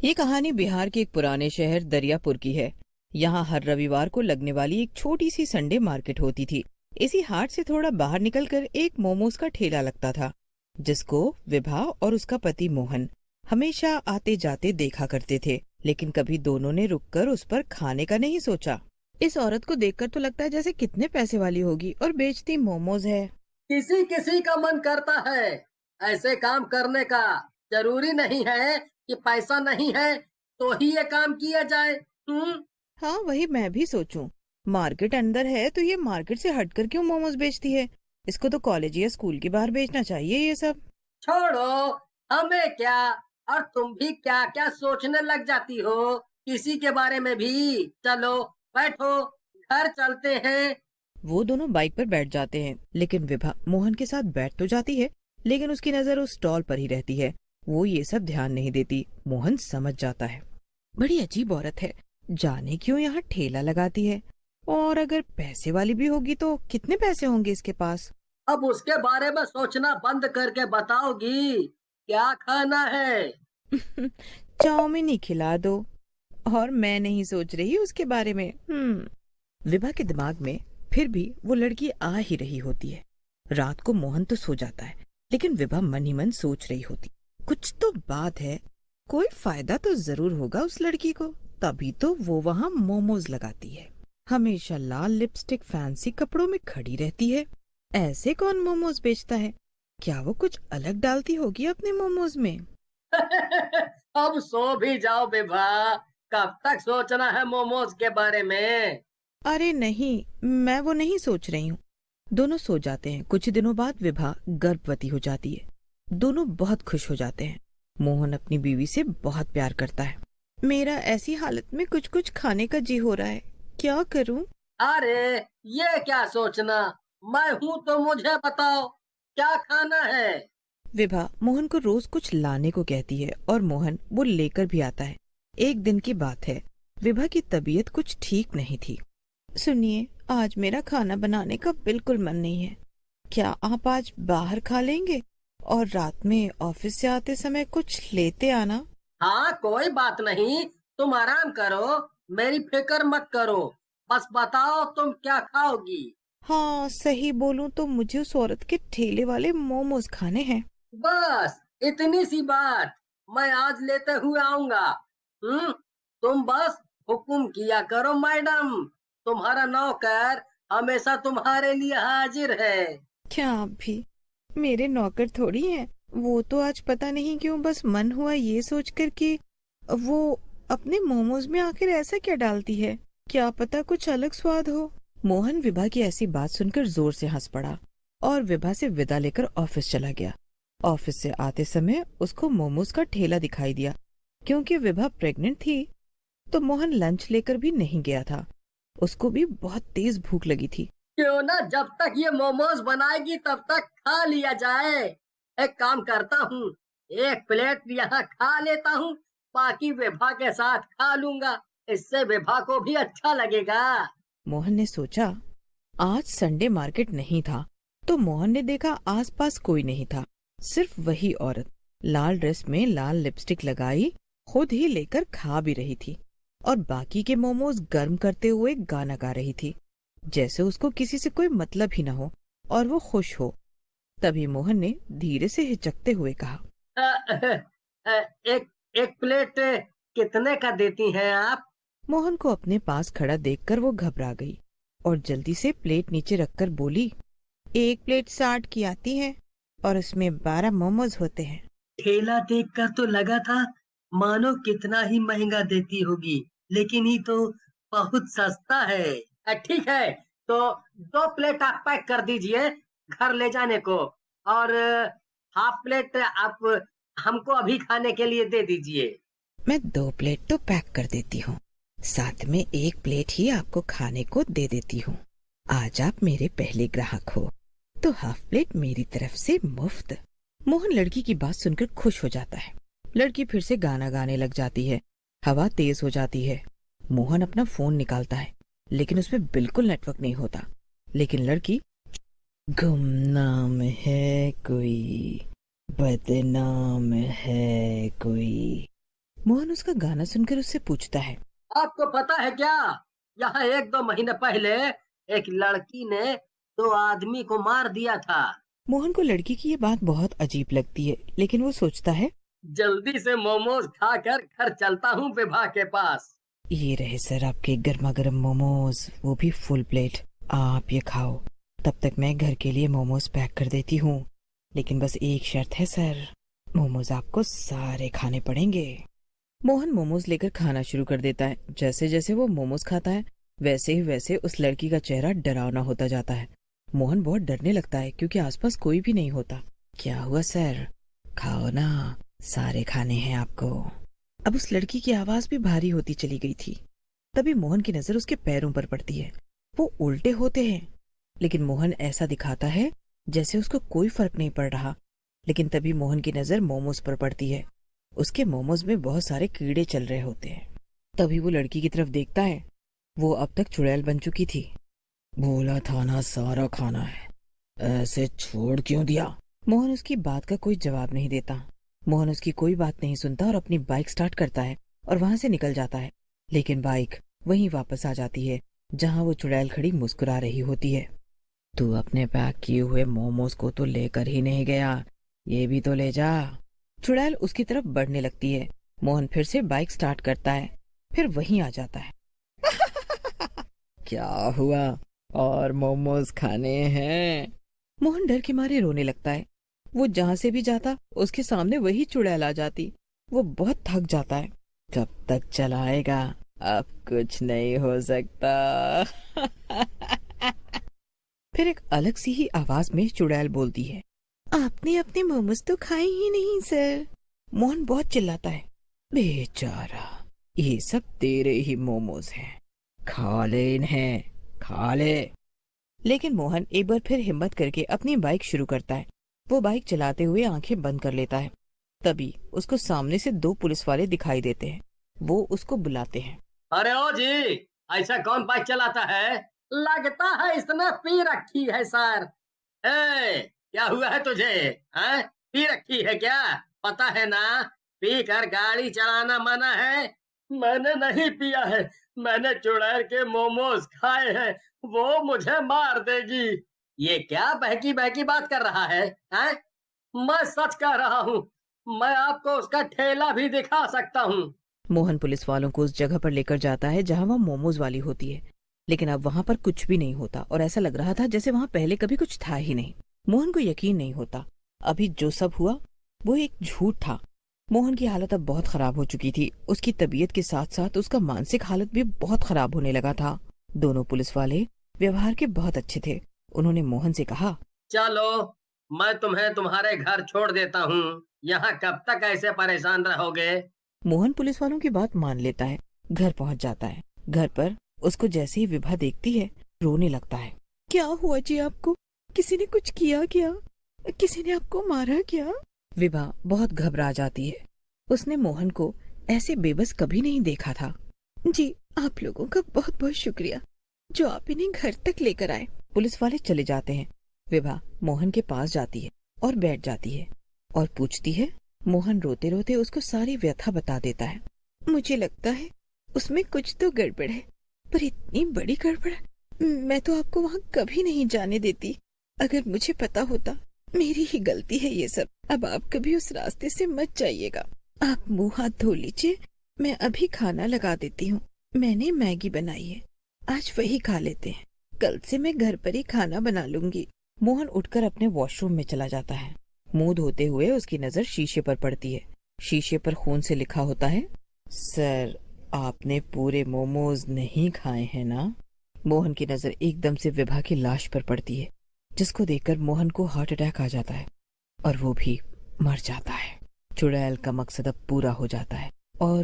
ये कहानी बिहार के एक पुराने शहर दरियापुर की है। यहाँ हर रविवार को लगने वाली एक छोटी सी संडे मार्केट होती थी। इसी हाट से थोड़ा बाहर निकलकर एक मोमोज का ठेला लगता था, जिसको विभा और उसका पति मोहन हमेशा आते जाते देखा करते थे। लेकिन कभी दोनों ने रुककर उस पर खाने का नहीं सोचा। इस औरत को देखकर तो लगता है जैसे कितने पैसे वाली होगी और बेचती मोमोज है। किसी किसी का मन करता है ऐसे काम करने का। जरूरी नहीं है कि पैसा नहीं है तो ही ये काम किया जाए। हाँ, वही मैं भी सोचूं। मार्केट अंदर है तो ये मार्केट से हटकर क्यों मोमोज बेचती है? इसको तो कॉलेज या स्कूल के बाहर बेचना चाहिए ये सब। छोड़ो, हमें क्या। और तुम भी क्या क्या सोचने लग जाती हो किसी के बारे में भी। चलो बैठो, घर चलते हैं। वो दोनों बाइक पर बैठ जाते हैं, लेकिन विभा मोहन के साथ बैठ तो जाती है, लेकिन उसकी नजर उस स्टॉल पर ही रहती है। वो ये सब ध्यान नहीं देती। मोहन समझ जाता है, बड़ी अजीब औरत है, जाने क्यों यहाँ ठेला लगाती है। और अगर पैसे वाली भी होगी तो कितने पैसे होंगे इसके पास? अब उसके बारे में सोचना बंद करके बताओगी क्या खाना है। चाउमीन ही खिला दो। और मैं नहीं सोच रही उसके बारे में। विभा के दिमाग में फिर भी वो लड़की आ ही रही होती है। रात को मोहन तो सो जाता है, लेकिन विभा मन ही मन सोच रही होती, कुछ तो बात है, कोई फायदा तो जरूर होगा उस लड़की को, तभी तो वो वहाँ मोमोज लगाती है। हमेशा लाल लिपस्टिक फैंसी कपड़ों में खड़ी रहती है। ऐसे कौन मोमोज बेचता है? क्या वो कुछ अलग डालती होगी अपने मोमोज में? अब सो भी जाओ विभा। कब तक सोचना है मोमोज के बारे में। अरे नहीं, मैं वो नहीं सोच रही हूँ। दोनों सो जाते हैं। कुछ दिनों बाद विभा गर्भवती हो जाती है। दोनों बहुत खुश हो जाते हैं। मोहन अपनी बीवी से बहुत प्यार करता है। मेरा ऐसी हालत में कुछ कुछ खाने का जी हो रहा है, क्या करूं? अरे ये क्या सोचना, मैं हूँ तो मुझे बताओ क्या खाना है। विभा मोहन को रोज कुछ लाने को कहती है और मोहन वो लेकर भी आता है। एक दिन की बात है, विभा की तबीयत कुछ ठीक नहीं थी। सुनिए, आज मेरा खाना बनाने का बिल्कुल मन नहीं है। क्या आप आज बाहर खा लेंगे? और रात में ऑफिस से आते समय कुछ लेते आना। हाँ कोई बात नहीं, तुम आराम करो, मेरी फिक्र मत करो। बस बताओ तुम क्या खाओगी। हाँ, सही बोलूं तो मुझे उस औरत के ठेले वाले मोमोज खाने हैं। बस इतनी सी बात, मैं आज लेते हुए आऊंगा। तुम बस हुक्म किया करो मैडम, तुम्हारा नौकर हमेशा तुम्हारे लिए हाजिर है। क्या आप भी मेरे नौकर थोड़ी हैं? वो तो आज पता नहीं क्यों बस मन हुआ ये सोचकर कि वो अपने मोमोज में आखिर ऐसा क्या डालती है, क्या पता कुछ अलग स्वाद हो। मोहन विभा की ऐसी बात सुनकर जोर से हंस पड़ा और विभा से विदा लेकर ऑफिस चला गया। ऑफिस से आते समय उसको मोमोज का ठेला दिखाई दिया। क्योंकि विभा प्रेग्नेंट थी तो मोहन लंच लेकर भी नहीं गया था। उसको भी बहुत तेज भूख लगी थी। क्यों ना जब तक ये मोमोज बनाएगी तब तक खा लिया जाए। एक काम करता हूँ, एक प्लेट यहाँ खा लेता हूँ, बाकी विभा के साथ खा लूंगा। इससे विभा को भी अच्छा लगेगा। मोहन ने सोचा, आज संडे मार्केट नहीं था तो मोहन ने देखा आसपास कोई नहीं था। सिर्फ वही औरत लाल ड्रेस में लाल लिपस्टिक लगाई खुद ही लेकर खा भी रही थी और बाकी के मोमोज गर्म करते हुए गाना गा रही थी, जैसे उसको किसी से कोई मतलब ही न हो और वो खुश हो। तभी मोहन ने धीरे से हिचकते हुए कहा, एक एक प्लेट कितने का देती हैं आप। मोहन को अपने पास खड़ा देखकर वो घबरा गई और जल्दी से प्लेट नीचे रखकर बोली, 1 प्लेट 60 की आती है और उसमें 12 मोमोज होते हैं। ठेला देखकर तो लगा था मानो कितना ही महंगा देती होगी, लेकिन ये तो बहुत सस्ता है। ठीक है, तो 2 प्लेट आप पैक कर दीजिए घर ले जाने को। और हाफ प्लेट आप हमको अभी खाने के लिए दे दीजिए। मैं 2 प्लेट तो पैक कर देती हूँ, साथ में 1 प्लेट ही आपको खाने को दे देती हूँ। आज आप मेरे पहले ग्राहक हो तो हाफ प्लेट मेरी तरफ से मुफ्त। मोहन लड़की की बात सुनकर खुश हो जाता है। लड़की फिर से गाना गाने लग जाती है। हवा तेज हो जाती है। मोहन अपना फोन निकालता है, लेकिन उसमें बिल्कुल नेटवर्क नहीं होता। लेकिन लड़की, गुमनाम है कोई, बदनाम है कोई, मोहन उसका गाना सुनकर उससे पूछता है। आपको पता है क्या, यहाँ 1-2 महीने पहले एक लड़की ने 2 आदमी को मार दिया था। मोहन को लड़की की ये बात बहुत अजीब लगती है, लेकिन वो सोचता है, जल्दी से मोमोज खाकर घर चलता हूँ विभा के पास। ये रहे सर आपके गर्मा गर्म मोमोज, वो भी फुल प्लेट। आप ये खाओ, तब तक मैं घर के लिए मोमोज पैक कर देती हूँ। लेकिन बस एक शर्त है सर, मोमोज आपको सारे खाने पड़ेंगे। मोहन मोमोज लेकर खाना शुरू कर देता है। जैसे जैसे वो मोमोज खाता है, वैसे ही वैसे उस लड़की का चेहरा डरावना होता जाता है। मोहन बहुत डरने लगता है क्योंकि आसपास कोई भी नहीं होता। क्या हुआ सर, खाओ ना, सारे खाने हैं आपको। अब उस लड़की की आवाज भी भारी होती चली गई थी। तभी मोहन की नजर उसके पैरों पर पड़ती है। वो उल्टे होते हैं, लेकिन मोहन ऐसा दिखाता है जैसे उसको कोई फर्क नहीं पड़ रहा। लेकिन तभी मोहन की नजर मोमोज पर पड़ती है। उसके मोमोज में बहुत सारे कीड़े चल रहे होते हैं। तभी वो लड़की की तरफ देखता है। वो अब तक चुड़ैल बन चुकी थी। बोला था ना सारा खाना है, ऐसे छोड़ क्यों दिया? मोहन उसकी बात का कोई जवाब नहीं देता। मोहन उसकी कोई बात नहीं सुनता और अपनी बाइक स्टार्ट करता है और वहां से निकल जाता है। लेकिन बाइक वहीं वापस आ जाती है जहां वो चुड़ैल खड़ी मुस्कुरा रही होती है। तू अपने पैक किए हुए मोमोज को तो लेकर ही नहीं गया, ये भी तो ले जा। चुड़ैल उसकी तरफ बढ़ने लगती है। मोहन फिर से बाइक स्टार्ट करता है, फिर वहीं आ जाता है। क्या हुआ, और मोमोज खाने हैं? मोहन डर के मारे रोने लगता है। वो जहां से भी जाता उसके सामने वही चुड़ैल आ जाती। वो बहुत थक जाता है। कब तक चलाएगा, अब कुछ नहीं हो सकता। फिर एक अलग सी ही आवाज में चुड़ैल बोलती है, आपने अपने मोमोज तो खाए ही नहीं सर। मोहन बहुत चिल्लाता है, बेचारा, ये सब तेरे ही मोमोज हैं, खा ले इन्हें, खा ले। लेकिन मोहन एक बार फिर हिम्मत करके अपनी बाइक शुरू करता है। वो बाइक चलाते हुए आंखें बंद कर लेता है। तभी उसको सामने से 2 पुलिस वाले दिखाई देते हैं। वो उसको बुलाते हैं। अरे ओ जी, ऐसा कौन बाइक चलाता है? लगता है इसने पी रखी है सर। क्या हुआ है तुझे? हैं? पी रखी है क्या? पता है ना, पी कर गाड़ी चलाना मना है। मैंने नहीं पिया है, मैंने चुड़ैल के मोमोज खाए हैं, वो मुझे मार देगी। ये क्या बहकी बहकी बात कर रहा है? हैं? मैं सच कह रहा हूँ, मैं आपको उसका ठेला भी दिखा सकता हूँ। मोहन पुलिस वालों को उस जगह पर लेकर जाता है जहां वह मोमोज वाली होती है। लेकिन अब वहां पर कुछ भी नहीं होता और ऐसा लग रहा था जैसे वहां पहले कभी कुछ था ही नहीं। मोहन को यकीन नहीं होता, अभी जो सब हुआ वो एक झूठ था। मोहन की हालत अब बहुत खराब हो चुकी थी। उसकी तबीयत के साथ साथ उसका मानसिक हालत भी बहुत खराब होने लगा था। दोनों पुलिस वाले व्यवहार के बहुत अच्छे थे। उन्होंने मोहन से कहा, चलो, मैं तुम्हें तुम्हारे घर छोड़ देता हूँ। यहाँ कब तक ऐसे परेशान रहोगे? मोहन पुलिस वालों की बात मान लेता है। घर पहुंच जाता है। घर पर उसको जैसे ही विभा देखती है, रोने लगता है। क्या हुआ जी आपको? किसी ने कुछ किया क्या? किसी ने आपको मारा क्या? विभा बहुत घबरा जाती है। उसने मोहन को ऐसे बेबस कभी नहीं देखा था। जी, आप लोगों का बहुत बहुत शुक्रिया जो आप इन्हें घर तक लेकर आए। पुलिस वाले चले जाते हैं। विभा मोहन के पास जाती है और बैठ जाती है और पूछती है। मोहन रोते रोते उसको सारी व्यथा बता देता है। मुझे लगता है उसमें कुछ तो गड़बड़ है, पर इतनी बड़ी गड़बड़ मैं तो आपको वहाँ कभी नहीं जाने देती। अगर मुझे पता होता, मेरी ही गलती है ये सब। अब आप कभी उस रास्ते से मत जाइएगा। आप मुंह हाथ धो लीजिए, मैं अभी खाना लगा देती हूँ। मैंने मैगी बनाई है, आज वही खा लेते हैं। कल से मैं घर पर ही खाना बना लूंगी। मोहन उठकर अपने वॉशरूम में चला जाता है। मुंह धोते हुए उसकी नजर शीशे पर पड़ती है। शीशे पर खून से लिखा होता है, सर आपने पूरे मोमोज नहीं खाए हैं ना? मोहन की नजर एकदम से विभा की लाश पर पड़ती है, जिसको देखकर मोहन को हार्ट अटैक आ जाता है और वो भी मर जाता है। चुड़ैल का मकसद अब पूरा हो जाता है और